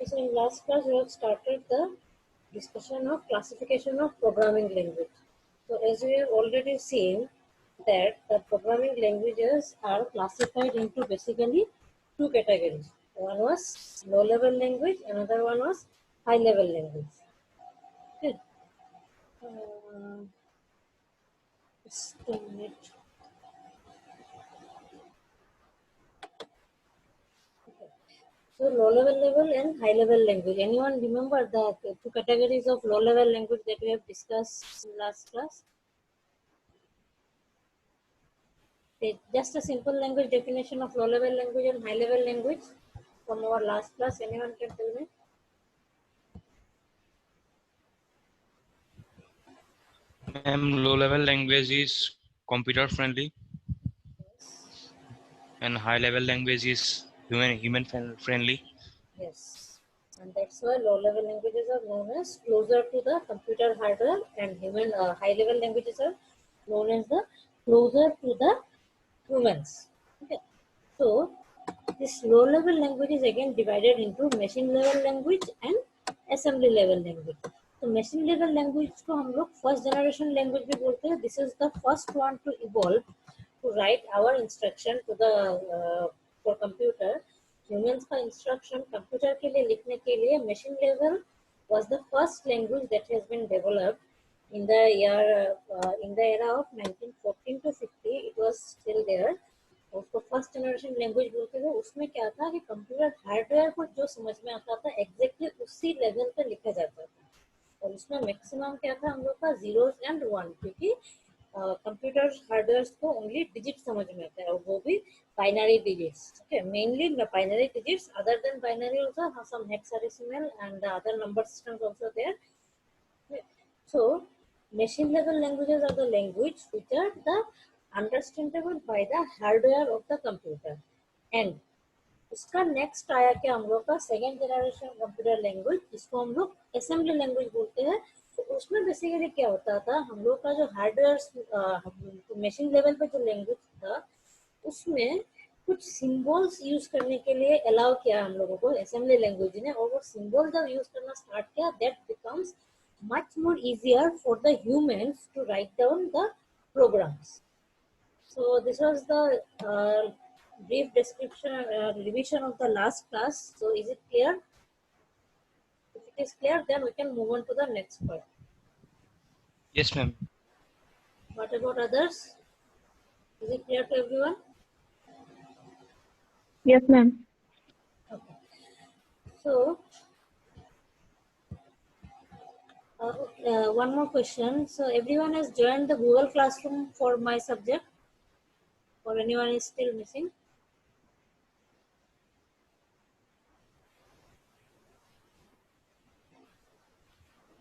So in last class we have started the discussion of classification of programming language. So as we have already seen that the programming languages are classified into basically two categories. One was low level language, another one was high level language. Okay. Just a minute. Okay. So low level and high level language. Anyone remember the two categories of low level language that we have discussed in last class? Just a simple language definition of low level language and high level language from our last class. Anyone can tell me? Low level language is computer friendly and high level language is human friendly. Yes. And that's why low level languages are known as closer to the computer hardware, and human high level languages are known as the closer to the humans. Okay. So this low level language is again divided into machine level language and assembly level language. तो machine level language को हम लोग first generation language भी बोलते हैं. This is the first one to evolve to write our instruction to the for computer. Humans का instruction computer के लिए लिखने के लिए machine level was the first language that has been developed in the year in the era of 1914 to 50. It was still there. उसको first generation language बोलते थे. उसमें क्या था कि कंप्यूटर हार्डवेयर को जो समझ में आता था एग्जैक्टली उसी लेवल पे लिखा जाता था, और उसमें मैक्सिमम क्या था हम लोग का जीरोस एंड वन, क्योंकि कंप्यूटर हार्डवेयर को ओनली डिजिट समझ में आता है, और वो भी binary digits. Okay, mainly binary digits. Other than binary also some hexadecimal and other number systems also there. So machine level languages are the language which are the understandable by the hardware of the computer. And उसका next आया क्या हम लोग का second generation computer language, जिसको हम लोग assembly language बोलते हैं. तो उसमें बेसिकली क्या होता था, हम लोग का जो हार्डवेयर मशीन लेवल पे जो लैंग्वेज था उसमें कुछ सिंबल्स यूज करने के लिए अलाउ किया हम लोगों को असेंबली लैंग्वेज ने, और वो सिंबल जब यूज करना स्टार्ट किया that becomes much more easier for the humans to write down the programs. So this was the brief description, revision of the last class. So is it clear? If it is clear, then we can move on to the next part. Yes, ma'am. What about others? Is it clear to everyone? Yes, ma'am. Okay. So one more question. So everyone has joined the Google Classroom for my subject, or anyone is still missing?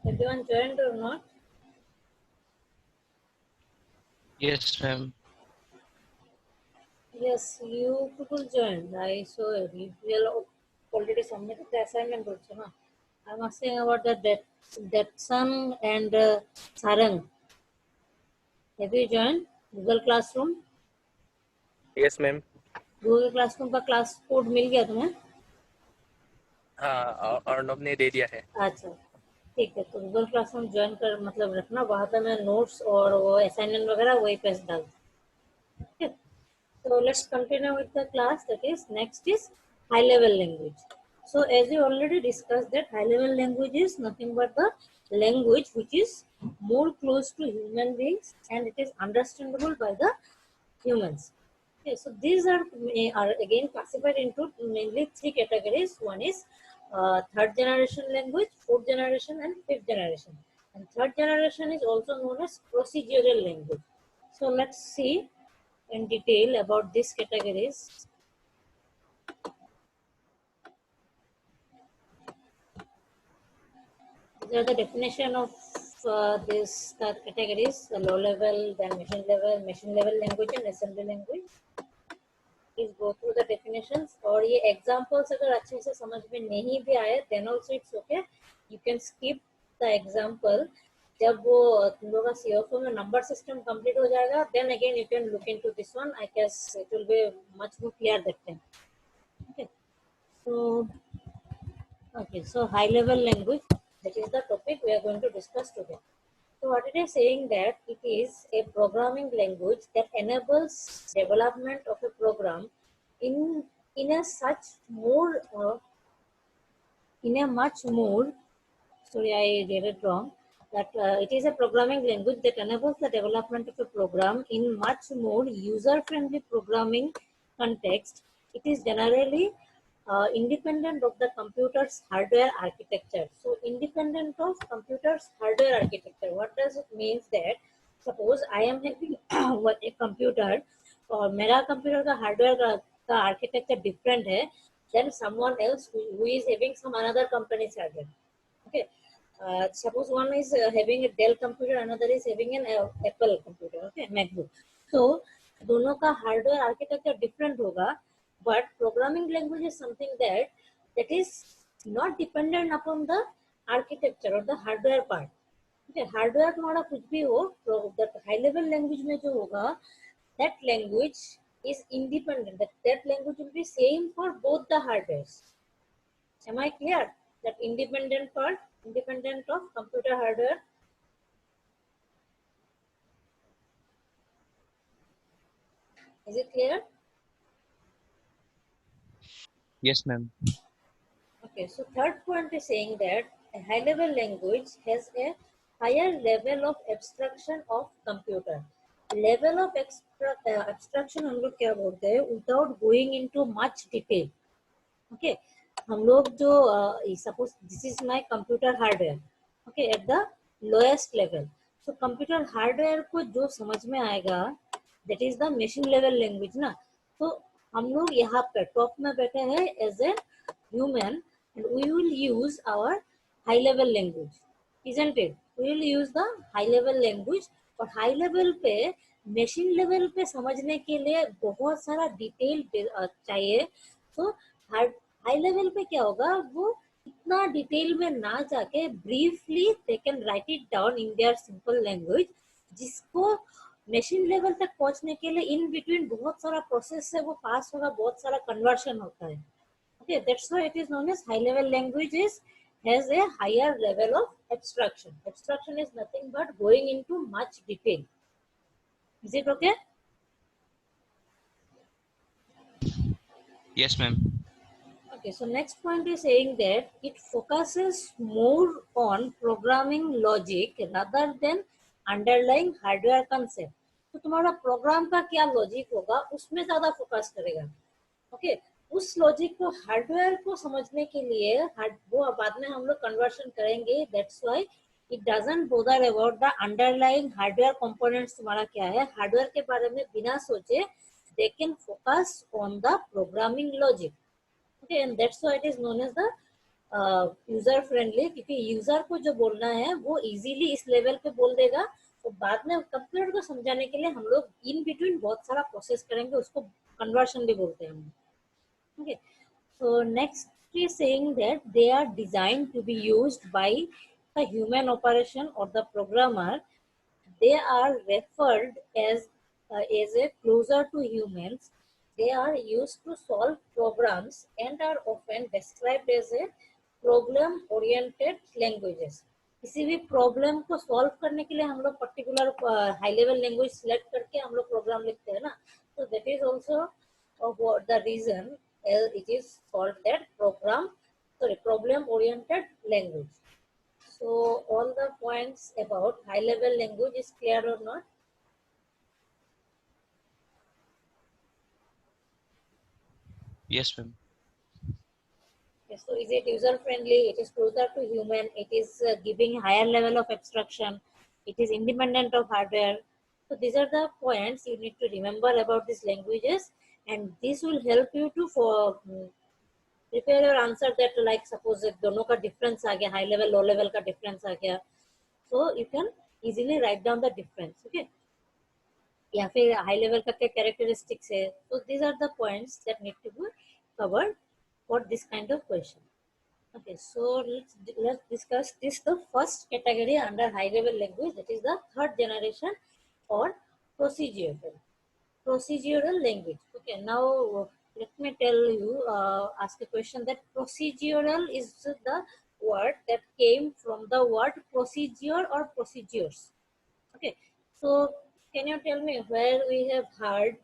Everyone joined or not? Yes, ma'am. Yes, you people joined. I saw it. You already submitted the assignment also, no? I'm asking about that son and Sarang. Have you joined Google Classroom? Yes ma'am. Google Classroom का class code मिल गया तुम्हें? हाँ, अर्णव ने दे दिया है. अच्छा, ठीक है. तो Google Classroom ज्वाइन कर मतलब रखना, वहाँ पे मैं नोट्स और वो असाइनमेंट वगैरह वही पे डाल. ठीक है. So let's continue with the class. That is, next is high level language. So as you already discussed that high level language is nothing but the language which is more close to human beings and it is understandable by the humans. Okay, so these are again classified into mainly three categories. One is third generation language, fourth generation and fifth generation. And third generation is also known as procedural language. So let's see in detail about these categories. These are the definition of these categories: the low level, then machine level language and assembly language. Please go through the definitions. और ये examples अगर अच्छे से समझ में नहीं भी आए, then also it's okay. You can skip the example. जब वो तुम लोग का CFO में number system complete हो जाएगा, then again you can look into this one. I guess it will be much more clear that time. Okay. So Okay, so high level language, that is the topic we are going to discuss today. So what it is saying that it is a programming language that enables development of a program in a such more in a much more, sorry, I read it wrong, that it is a programming language that enables the development of a program in much more user-friendly programming context. It is generally independent of the computer's hardware architecture. So independent of computer's hardware architecture, what does it mean? That suppose I am having a computer और मेरा computer का hardware का architecture different है then someone else who is having some another company's hardware. Okay, suppose one is having a Dell computer, another is having an Apple computer, okay, MacBook. So दोनों का hardware architecture different होगा, but programming language is something that is not dependent upon the architecture or the hardware part. Okay, hardware तुम्हारा कुछ भी हो, that high level language में जो होगा, that language is independent. That language will be same for both the hardwares. Am I clear? That independent part, independent of computer hardware. Is it clear? Yes, ma'am. Okay, so third point is saying that a high level language has a higher level of abstraction of computer. Level of abstraction हम लोग क्या बोलते हैं without going into much detail. Okay, हम लोग जो suppose this is my computer hardware, okay, at the lowest level. So computer hardware को जो समझ में आएगा that is the machine level language ना. तो हम लोग यहाँ पे टॉप में बैठे हैं as a human and we will use our high level language, isn't it? We will use the high level language और high level पे machine level पे समझने के लिए बहुत सारा डिटेल चाहिए. तो हाई लेवल पे क्या होगा, वो इतना डिटेल में ना जाके briefly they can write it down in their simple language, जिसको मशीन लेवल तक पहुंचने के लिए इन बिटवीन बहुत सारा प्रोसेस से वो पास होगा, बहुत सारा कन्वर्शन होता है. Okay, that's why it is known as high level languages has a higher level of abstraction. Abstraction is nothing but going into much detail. Is it okay? Yes, ma'am. Okay, so next point is saying that it focuses more on programming logic rather than underlying hardware concept. तो तुम्हारा programme का क्या logic होगा उसमें ज्यादा focus करेगा. Okay, उस logic को हार्डवेयर को समझने के लिए वो बाद में हम लोग कन्वर्शन करेंगे. That's why it doesn't bother about the underlying hardware components तुम्हारा क्या है, हार्डवेयर के बारे में बिना सोचे they can focus on the programming logic. Okay, and that's why it is known as the user friendly, क्योंकि यूजर को जो बोलना है वो इजीली इस लेवल पे बोल देगा. तो बाद में कंप्यूटर को समझाने के लिए हम लोग इन बिटवीन बहुत सारा प्रोसेस करेंगे, उसको कन्वर्शन भी बोलते हैं हम. Okay, so next is saying that they are designed to be used by the human operation or the programmer. They are referred as a closer to humans. They are used to solve programs and are often described as a problem oriented languages. किसी भी problem को solve करने के लिए हम लोग particular high level language select करके हम लोग प्रोग्राम लिखते हैं ना. तो that is also the reason it is called that problem oriented language. So all the points about high level language is clear or not? Yes, ma'am. Yes, so is it user friendly? It is closer to human. It is giving higher level of abstraction. It is independent of hardware. So these are the points you need to remember about these languages, and this will help you to prepare your answer. That like suppose दोनों का difference आ गया, high level low level का difference आ गया, so you can easily write down the difference. Okay, या फिर high level का क्या characteristics है. so these are the points that need to be covered for this kind of question. Okay, so let's discuss this the first category under high level language, that is the third generation or procedural language. Okay, now let me tell you, ask a question that procedural is the word that came from the word procedure or procedures. Okay, so can you tell me where we have heard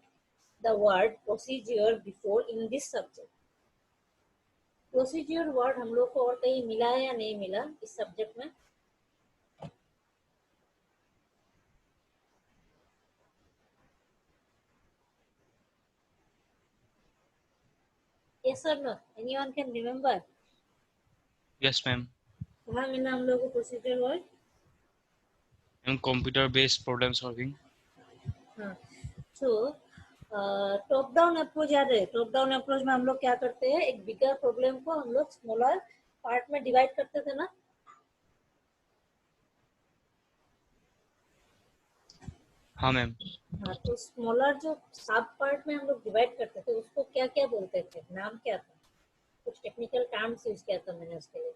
the word procedure before in this subject? Procedure word हम लोग को और कहीं मिला है या नहीं मिला इस सब्जेक्ट में? Yes or no? Anyone can remember? Yes, ma'am. कहाँ मिला हम लोग को procedure word? And computer-based problem solving. हाँ, so टॉप डाउन अप्रोच याद है? टॉप डाउन अप्रोच में हम लोग क्या करते हैं, एक बिगर प्रॉब्लम को हम लोग स्मॉलर पार्ट में डिवाइड करते थे ना? हाँ मैम. हाँ, तो स्मॉलर जो सब पार्ट में हम लोग डिवाइड करते थे उसको क्या क्या बोलते थे, नाम क्या था? कुछ टेक्निकल टर्म्स यूज किया था मैंने उसके लिए,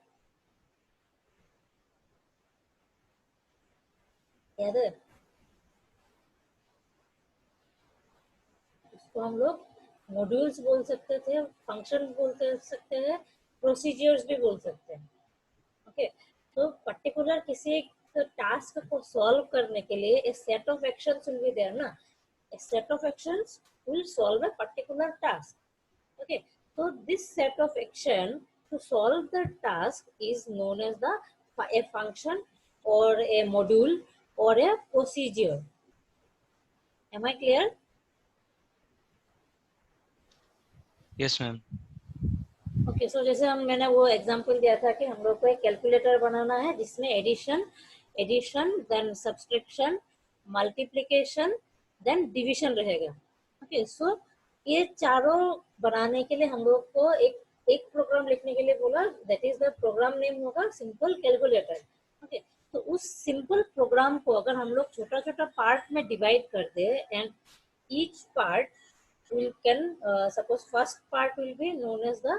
याद है? उसको हम लोग मॉड्यूल्स बोल सकते थे, फंक्शंस बोल सकते हैं, प्रोसीजर्स भी बोल सकते हैं. ओके, तो पर्टिकुलर किसी टास्क को सॉल्व करने के लिए a set of actions will be there ना. A set of actions will solve a particular task. Okay, so this set of action to solve the task is known as a function or a module or a procedure. Am I clear? Yes, ma'am. Okay, so जैसे मैंने वो example दिया था कि हम लोग को एक कैलकुलेटर बनाना है जिसमें addition then subtraction, multiplication then division रहेगा. ओके, सो ये चारों बनाने के लिए हम लोग को एक प्रोग्राम लिखने के लिए बोला, that is the program name होगा सिंपल कैलकुलेटर. ओके, तो उस सिंपल प्रोग्राम को अगर हम लोग छोटा छोटा पार्ट में डिवाइड कर दे and each part we can suppose first part will be known as the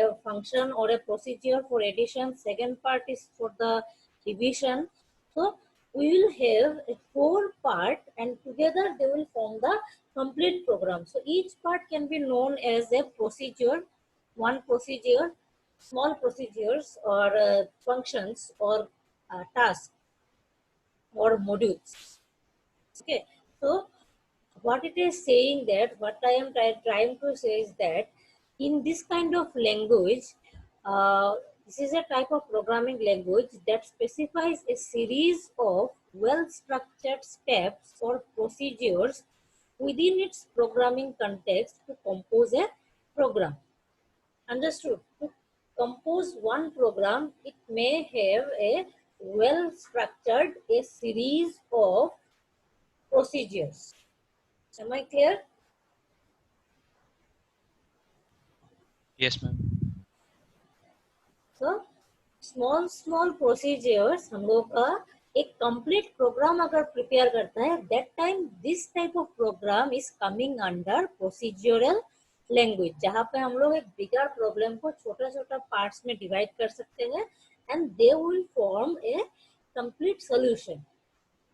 a function or a procedure for addition, second part is for the division. So we will have a 4 part and together they will form the complete program. So each part can be known as a procedure, one procedure, small procedures or functions or tasks or modules. Okay, so what it is saying that, what I am trying to say is that in this kind of language, this is a type of programming language that specifies a series of well-structured steps or procedures within its programming context to compose a program. Understood? To compose one program, it may have a well-structured a series of procedures. Am I clear? Yes, ma'am. So small procedures हम लोग का एक complete program अगर prepare करता है, that time this type of program is coming under procedural language, जहाँ पे हम लोग एक bigger problem को छोटा छोटा parts में divide कर सकते हैं and they will form a complete solution.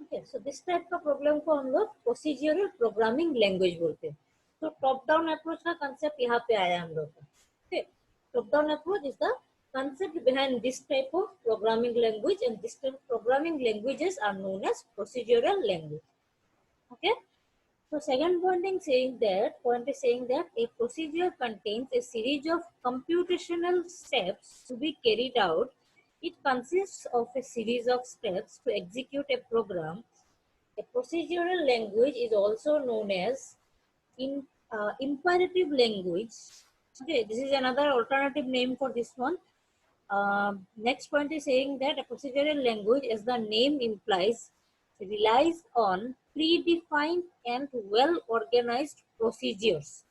Okay, so this type का problem को हम लोग procedural programming language बोलते हैं. तो top down approach का concept यहाँ पे आया हम लोग का. Okay, top down approach is the concept behind this type of programming language, and this type of programming languages are known as procedural language. Okay, so second point is saying that a procedure contains a series of computational steps to be carried out. It consists of a series of steps to execute a program. A procedural language is also known as imperative language. Okay, this is another alternative name for this one. Next point is saying that a procedural language, as the name implies, relies on predefined and well-organized procedures.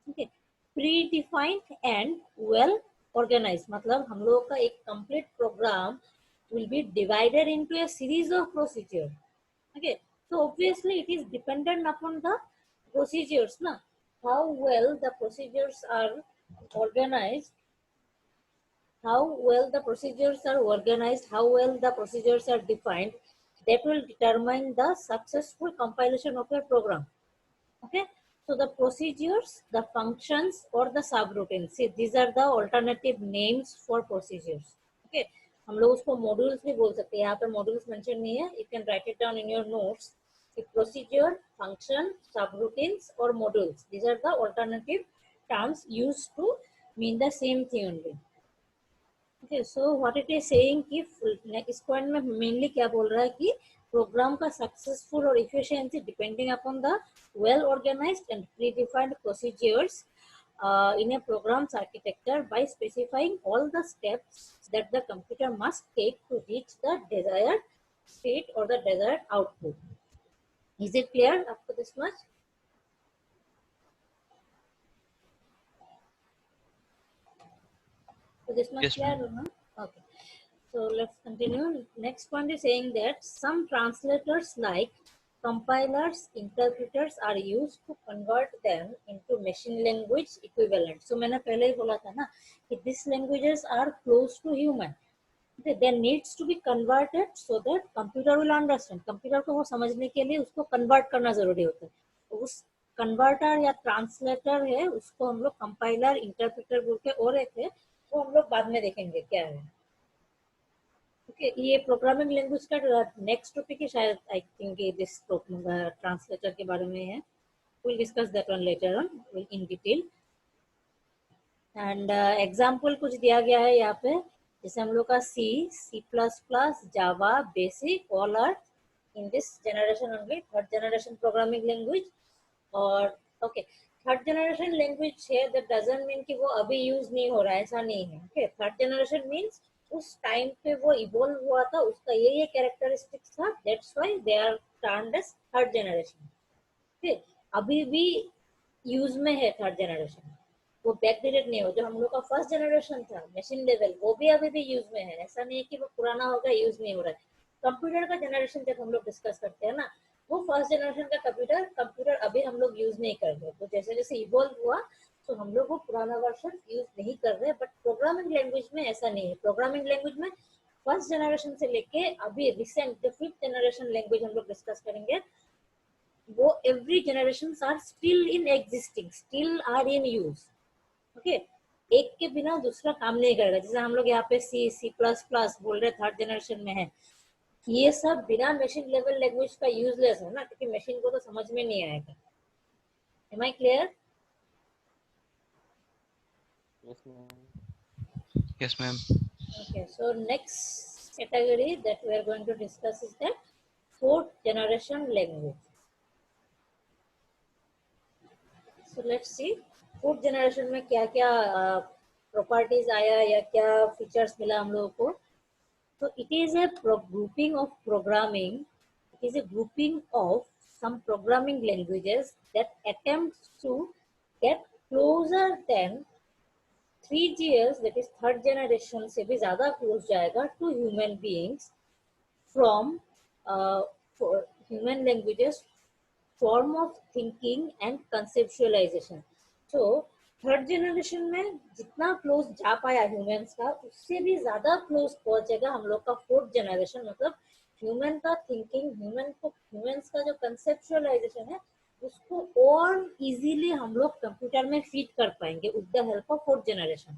Okay, predefined and well-organized. मतलब हम लोग का एक complete program will be divided into a series of procedures. Okay, so obviously it is dependent upon the procedures, na? How well the procedures are organized, how well the procedures are organized, how well the procedures are defined, that will determine the successful compilation of your program. Okay, So the procedures, the functions or the subroutines, see these are the alternative names for procedures. Okay, हम लोग उसको modules भी बोल सकते हैं. यहाँ पे modules mention नहीं है. You can write it down in your notes. The procedure, function, subroutines or modules. These are the alternative terms used to mean the same thing only. Okay, so what it is saying कि इस point में mainly क्या बोल रहा है कि programme का successful और efficiency depending upon the well organized and predefined procedures in a program's architecture by specifying all the steps that the computer must take to reach the desired state or the desired output. Is it clear up to this much? So this much Yes, clear, ma'am. no? Okay. So let's continue. Next point is saying that some translators like compilers, interpreters are used to convert them into machine language equivalent. So मैंने पहले ही बोला था ना कि these languages are close to human. There needs to be converted so that computer will understand. Computer को वो समझने के लिए उसको convert करना जरूरी होता है. तो उस कन्वर्टर या ट्रांसलेटर है उसको हम लोग कंपाइलर इंटरप्रेटर बोल के और एक है वो हम लोग बाद में देखेंगे क्या है. ओके ये प्रोग्रामिंग लैंग्वेज का नेक्स्ट टॉपिक है शायद आई थिंक दिस ट्रांसलेटर के बारे में है. we'll discuss that one later on in detail. And example कुछ दिया गया है यहाँ पे जैसे हम लोग का C plus plus Java BASIC all are in this generation only third generation programming language. और ओके थर्ड जनरेशन लैंग्वेज है दैट डजंट मीन कि वो अभी यूज नहीं हो रहा है ऐसा नहीं है. ओके थर्ड जनरेशन मीन्स उस टाइम पे वो इवॉल्व हुआ था उसका ये कैरेक्टरिस्टिक्स था that's why they are termed as third generation. Okay अभी भी यूज में है थर्ड जनरेशन वो बैकडेटेड नहीं हो. जो हम लोग का फर्स्ट जनरेशन था मशीन लेवल वो भी अभी भी यूज में है. ऐसा नहीं है कि वो पुराना होगा यूज नहीं हो रहा है. कंप्यूटर का जनरेशन जब हम लोग डिस्कस करते हैं ना वो फर्स्ट जनरेशन का कंप्यूटर अभी हम लोग यूज नहीं कर रहे. तो जैसे जैसे इवॉल्व हुआ तो हम लोग वो पुराना वर्जन यूज नहीं कर रहे. बट प्रोग्रामिंग लैंग्वेज में ऐसा नहीं है. प्रोग्रामिंग लैंग्वेज में फर्स्ट जनरेशन से लेके अभी रिसेंट जो फिफ्थ जनरेशन लैंग्वेज हम लोग डिस्कस करेंगे वो every generation are still in existing still are in use. Okay एक के बिना दूसरा काम नहीं करेगा. जैसे हम लोग यहाँ पे सी प्लस प्लस बोल रहे थर्ड जनरेशन में है ये सब बिना मशीन लेवल लैंग्वेज का यूजलेस है ना क्योंकि मशीन को तो समझ में नहीं आएगा. Am I clear? Yes, ma'am. Okay, so next category that we are going to discuss is that fourth generation language. So let's see fourth generation में क्या क्या properties आया या क्या features मिला हम लोगों को. So it is a grouping of programming. It is a grouping of some programming languages that attempts to get closer than 3GS that is third generation से भी ज़्यादा close जाएगा to human beings from for human languages form of thinking and conceptualization. So third generation में जितना close जा पाया humans का उससे भी ज्यादा क्लोज पहुंचेगा हम लोग का फोर्थ जनरेशन. मतलब ह्यूमन का थिंकिंग ह्यूमंस का जो कंसेप्चुअलाइजेशन है उसको और इजीली हम लोग कंप्यूटर में फीड कर पाएंगे with the help of fourth generation.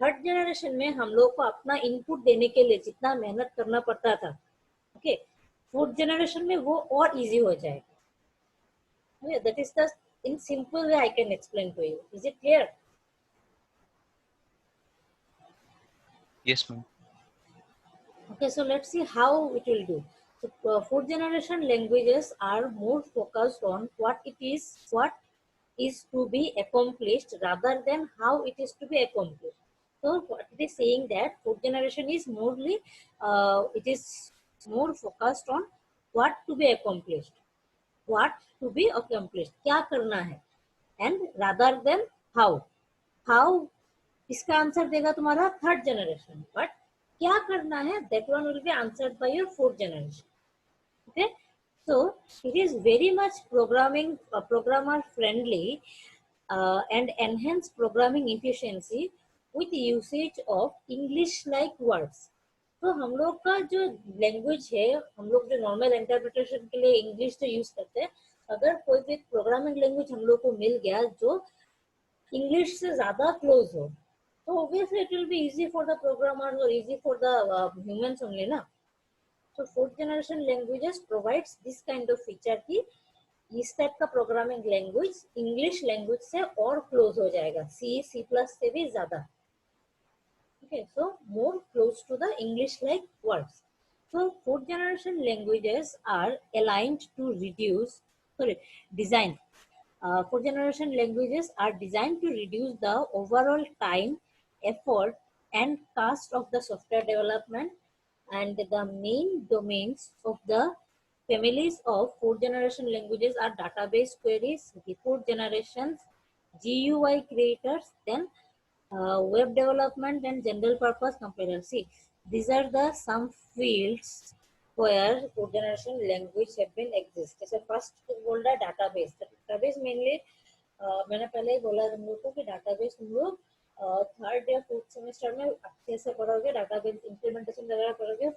Third generation में हम लोग को अपना इनपुट देने के लिए जितना मेहनत करना पड़ता था ओके फोर्थ जनरेशन में वो और इजी हो जाएगा. That is the in simple way I can explain to you. Is it clear? Yes, ma'am. Okay, so let's see how it will do. So fourth generation languages are more focused on what is to be accomplished rather than how it is to be accomplished. So what it is saying that fourth generation is it is more focused on what to be accomplished. What to be accomplished क्या करना है and rather than how इसका answer देगा तुम्हारा third generation. But क्या करना है that one will be answered by your fourth generation. Okay, so it is very much programmer friendly and enhance programming efficiency with usage of English like words. तो हम लोग का जो लैंग्वेज है हम लोग जो नॉर्मल इंटरप्रिटेशन के लिए इंग्लिश तो यूज करते हैं अगर कोई भी प्रोग्रामिंग लैंग्वेज हम लोग को मिल गया जो इंग्लिश से ज्यादा क्लोज हो, तो obviously it will be easy for the programmers or easy for the humans only ना. So fourth generation languages provides this kind of feature कि इस टाइप का प्रोग्रामिंग लैंग्वेज इंग्लिश लैंग्वेज से और क्लोज हो जाएगा, सी सी प्लस से भी ज्यादा. Okay, so more close to the English like words. So fourth generation languages are aligned to reduce, designed. Fourth generation languages are designed to reduce the overall time, effort, and cost of the software development. And the main domains of the families of fourth generation languages are database queries, report generations, GUI creators, then web development and general purpose compiler. See, these are the some fields where fourth generation language have been exist. जैसे first बोल रहा है database. Database mainly मैंने पहले ही बोला तुम लोग को कि database तुम लोग थर्ड या फोर्थ सेमेस्टर में अच्छे से पढ़ोगे, database implementation वगैरह पढ़ोगे.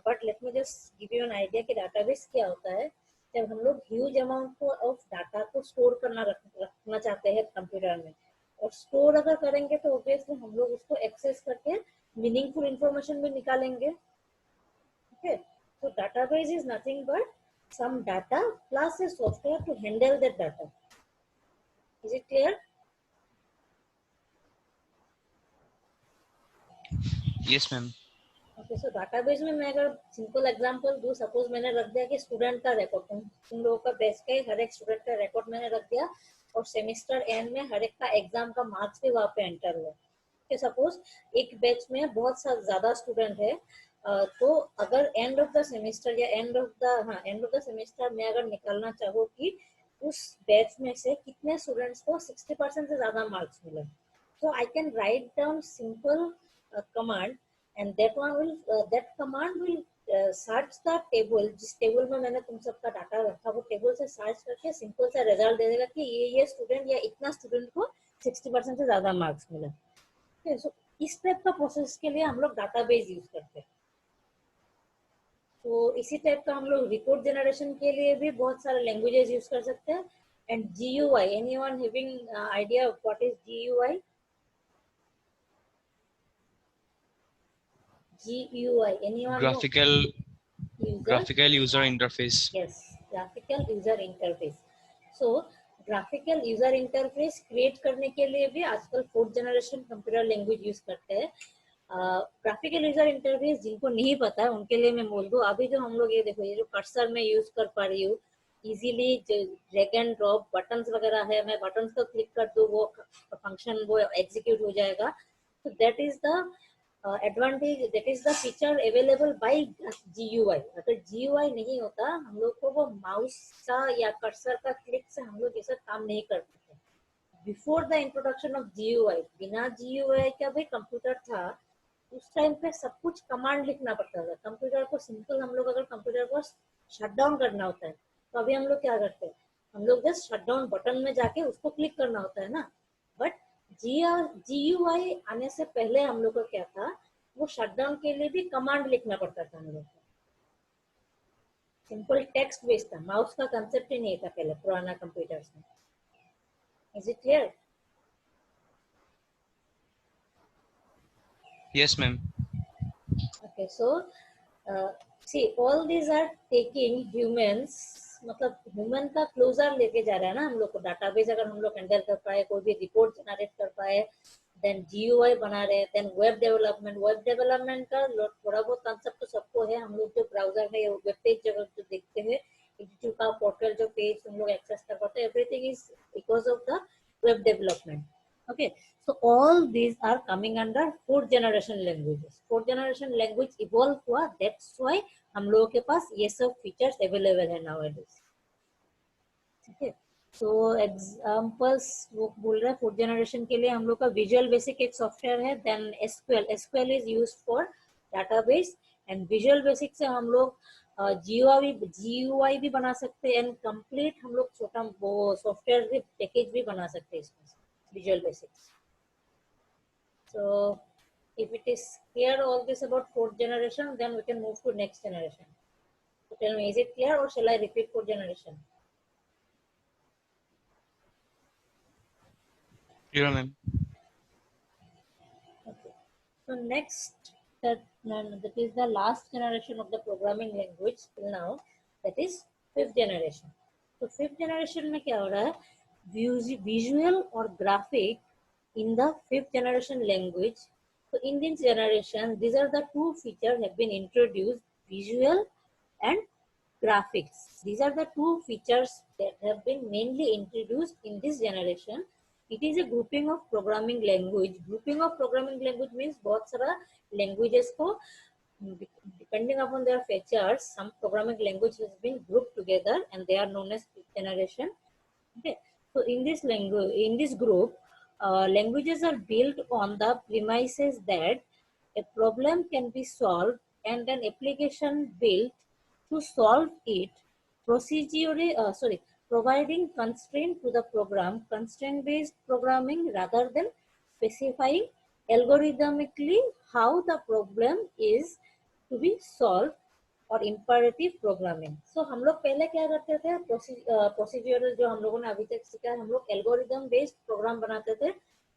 But let me just give you an idea कि database क्या होता है. जब हम लोग ह्यूज अमाउंट ऑफ डाटा को स्टोर रखना चाहते हैं कंप्यूटर में, और स्टोर अगर करेंगे तो ऑब्वियसली हम लोग उसको एक्सेस करके मीनिंगफुल इंफॉर्मेशन भी निकालेंगे. Okay, so database is nothing but some data plus a software to handle that data. Is it clear? Yes, ma'am. Okay, so database में मैं अगर सिंपल एग्जांपल दूं, सपोज मैंने रख दिया कि स्टूडेंट का रिकॉर्ड, तुम लोगों का बैच का हर एक स्टूडेंट का रिकॉर्ड मैंने रख दिया, और सेमेस्टर एंड में हर एक का एग्जाम का मार्क्स भी वहाँ पे एंटर हुआ. कि सपोज एक बैच में बहुत ज्यादा स्टूडेंट है, तो अगर एंड ऑफ द सेमेस्टर या एंड ऑफ द सेमेस्टर में अगर निकालना चाहो कि उस बैच में से कितने स्टूडेंट्स को 60% से ज्यादा मार्क्स मिले, so I can write down simple command, and that command will search the table. जिस टेबल में मैंने तुम सबका डाटा रखा, वो टेबल से सर्च करके सिंपल सा रिजल्ट दे देगा कि ये स्टूडेंट या इतना स्टूडेंट को 60% से ज्यादा मार्क्स मिला. okay, so इस टाइप का प्रोसेस के लिए हम लोग डाटाबेस यूज करते हैं. तो इसी टाइप का हम लोग रिपोर्ट जनरेशन के लिए भी बहुत सारे लैंग्वेजेस यूज कर सकते हैं. And GUI, anyone having idea what is GUI? GUI, anyone know? Graphical user interface. Yes, graphical user interface. So graphical user interface create करने के लिए भी आजकल fourth generation computer language use करते हैं. ग्राफिकल यूजर इंटरफेस जिनको नहीं पता है उनके लिए मैं बोल दूं, अभी जो हम लोग ये देखो, ये जो कर्सर में यूज कर पा रही हूँ easily, drag and drop buttons वगैरह है, मैं बटन्स को क्लिक कर दूं वो फंक्शन वो एग्जीक्यूट हो जाएगा. तो that is the advantage, that is the feature available by GUI. अगर GUI नहीं होता हम लोग को वो माउस का या कर्सर का क्लिक से हम लोग ये सब काम नहीं कर पाते. Before the introduction of GUI, बिना GUI का भी कंप्यूटर था, उस टाइम पे सब कुछ कमांड लिखना पड़ता था. कंप्यूटर को सिंपल हम लोग अगर कंप्यूटर को शट डाउन करना होता है तो अभी हम लोग क्या करते हैं, हम लोग जस्ट शट डाउन बटन में जाके उसको क्लिक करना होता है ना. बट GUI आने से पहले हम लोग को क्या था, वो शटडाउन के लिए भी कमांड लिखना पड़ता था हम लोग को. सिंपल टेक्स्ट बेस्ड था, माउस का कंसेप्ट ही नहीं था पहले पुराना कंप्यूटर्स में. Is it clear? Yes, ma'am. Okay, so see all these are taking humans, मतलब ह्यूमन का क्लोजर लेके जा रहा है ना हम लोग को. डाटाबेस अगर हम लोग हैंडल कर पाए, कोई भी रिपोर्ट जनरेट कर पाए, देन GUI बना रहे, देन वेब डेवलपमेंट का थोड़ा बहुत कंसेप्ट तो सबको है. हम लोग जो ब्राउजर में वेब पेज जो देखते हैं, एचटीटीपी का पोर्टल जो पेज हम लोग एक्सेस कर पाते हैं, everything is because of the web development. Okay, so all these are coming under fourth generation languages. Fourth generation language evolve हुआ, that's why हम लोगों के पास ये सब फीचर्स अवेलेबल है nowadays. Okay, so examples वो बोल रहा है फोर्थ जनरेशन के लिए हम लोग का विजुअल बेसिक एक सॉफ्टवेयर है, then SQL is used for database, and Visual Basic से हम लोग GUI भी बना सकते हैं, एंड कंप्लीट हम लोग छोटा वो सॉफ्टवेयर भी पैकेज भी बना सकते हैं इसमें, Visual Basics. So if it is clear all this about fourth generation, then we can move to next generation. So tell me, is it clear or shall I repeat fourth generation? Clear, ma'am. Okay. So next, that is the last generation of the programming language till now. That is fifth generation. So fifth generation में क्या हो रहा है? Visual or graphic in the fifth generation language. So in this generation, these are the two features have been introduced: visual and graphics. These are the two features that have been mainly introduced in this generation. It is a grouping of programming language. Grouping of programming language means बहुत सारा languages को depending upon their features, some programming language has been grouped together and they are known as fifth generation. Okay, so in this language, in this group, languages are built on the premises that a problem can be solved and an application built to solve it, providing constraint to the program, constraint-based programming rather than specifying algorithmically how the problem is to be solved और imperative programming. So हम लोग पहले क्या करते थे, procedural जो हम लोगों ने अभी तक सीखा है, हम लोग एल्गोरिदम बेस्ड प्रोग्राम बनाते थे,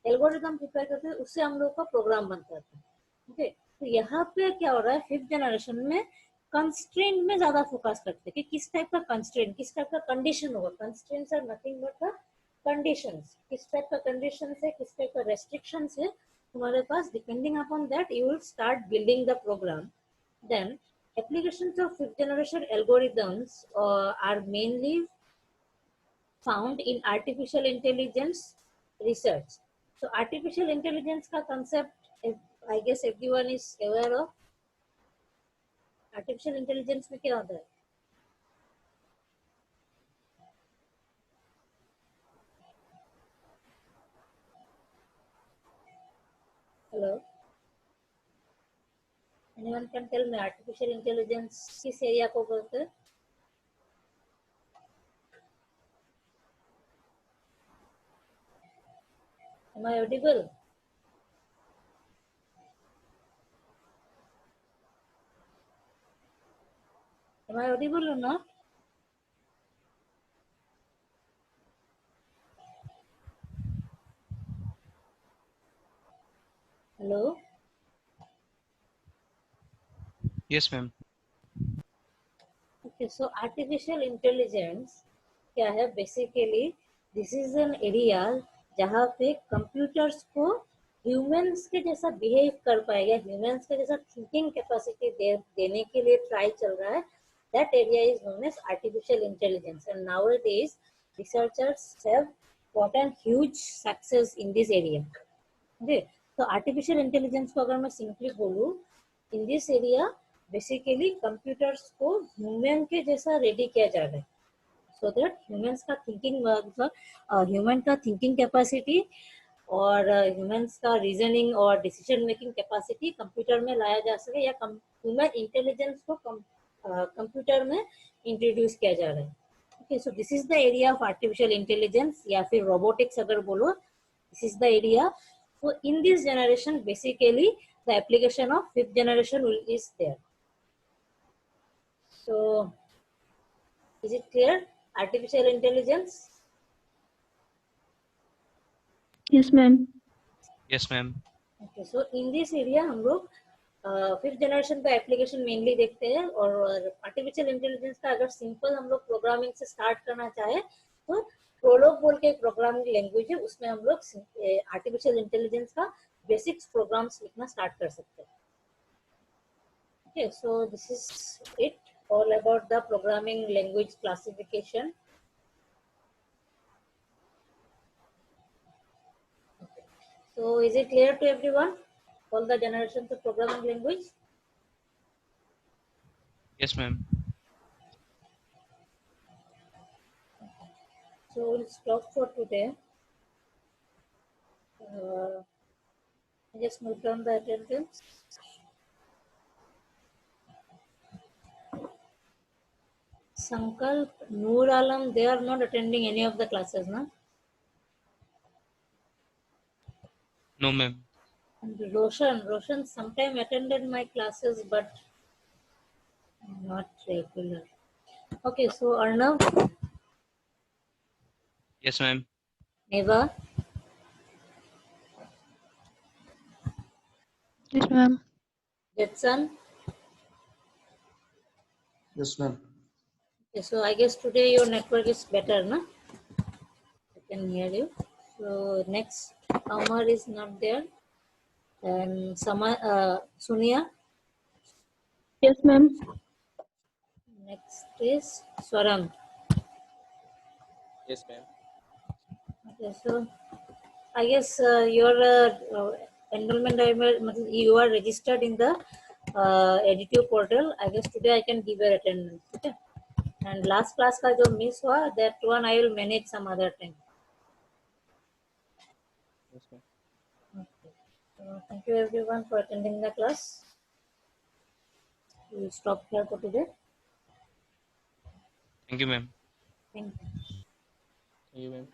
एल्गोरिदम प्रिपेयर करते थे, उससे हम लोग का प्रोग्राम बनता था. ओके, तो यहाँ पे क्या हो रहा है, फिफ्थ जनरेशन में कंस्ट्रेंट में ज्यादा फोकस करते हैं कि किस टाइप का कंस्ट्रेंट, किस टाइप का कंडीशन होगा. Constraints are nothing but the conditions. किस टाइप का कंडीशन है, किस टाइप का रेस्ट्रिक्शंस है तुम्हारे पास, depending upon that you will start building the program. Then applications of fifth generation algorithms are mainly found in artificial intelligence research. So artificial intelligence का concept, I guess everyone is aware of. Artificial intelligence में क्या होता है? Hello? Anyone can tell me artificial intelligence किस area को बोलते हैं? Am I audible? Am I audible or not? Hello? Yes, ma'am. Okay, so artificial intelligence क्या है? Basically this is an area जहाँ पे कंप्यूटर्स को ह्यूमंस के जैसा बिहेव कर पाएगा, ह्यूमंस के जैसा थिंकिंग कैपेसिटी देने के लिए ट्राई चल रहा है. That area is known as artificial intelligence and nowadays researchers have gotten huge success in this area. Okay, तो आर्टिफिशियल इंटेलिजेंस को अगर मैं सिंपली बोलूँ, in this area basically computers को ह्यूमन के जैसा रेडी किया जा रहा है, सो दैट ह्यूमंस का थिंकिंग, ह्यूमन का थिंकिंग कैपेसिटी और ह्यूमंस का रीजनिंग और डिसीजन मेकिंग कैपेसिटी कंप्यूटर में लाया जा सके, या ह्यूमन इंटेलिजेंस को कंप्यूटर में इंट्रोड्यूस किया जा रहा है. Okay, so this is the area of artificial intelligence या फिर रोबोटिक्स अगर बोलो, this is the area. So in this generation, basically the application of fifth generation is there. So is it clear? Artificial intelligence. Yes, ma'am. Yes, ma'am. Okay, so in this area हम लोग fifth generation का application mainly देखते हैं. और artificial intelligence का अगर simple हम लोग प्रोग्रामिंग से स्टार्ट करना चाहे तो प्रोलोग बोल के एक प्रोग्रामिंग लैंग्वेज है, उसमें हम लोग आर्टिफिशियल इंटेलिजेंस का बेसिक्स प्रोग्राम्स लिखना स्टार्ट कर सकते हैं. Okay, so this is it all about the programming language classification. Okay. So is it clear to everyone, all the generations of programming language? Yes, ma'am. So we'll stop for today. I just note down the attendance. Sankalp, Noor Alam, they are not attending any of the classes, no? No, ma'am. And Roshan sometime attended my classes, but not regular. Okay, so Arnav, Yes, ma'am. Neva, Yes, ma'am. Jetson. Yes, ma'am. Okay, so I guess today your network is better, no? I can hear you. So next, Amar is not there, and Sunia. Yes, ma'am. Next is Swarang. Yes, ma'am. Okay, so I guess your enrollment you are registered in the Editio portal. I guess today I can give your attendance. Okay. And last class का जो miss हुआ, that one I will manage some other time. Yes, ma'am. Okay. So thank you everyone for attending the class. We will stop here for today. Thank you, ma'am. Thank you. Thank you, ma'am.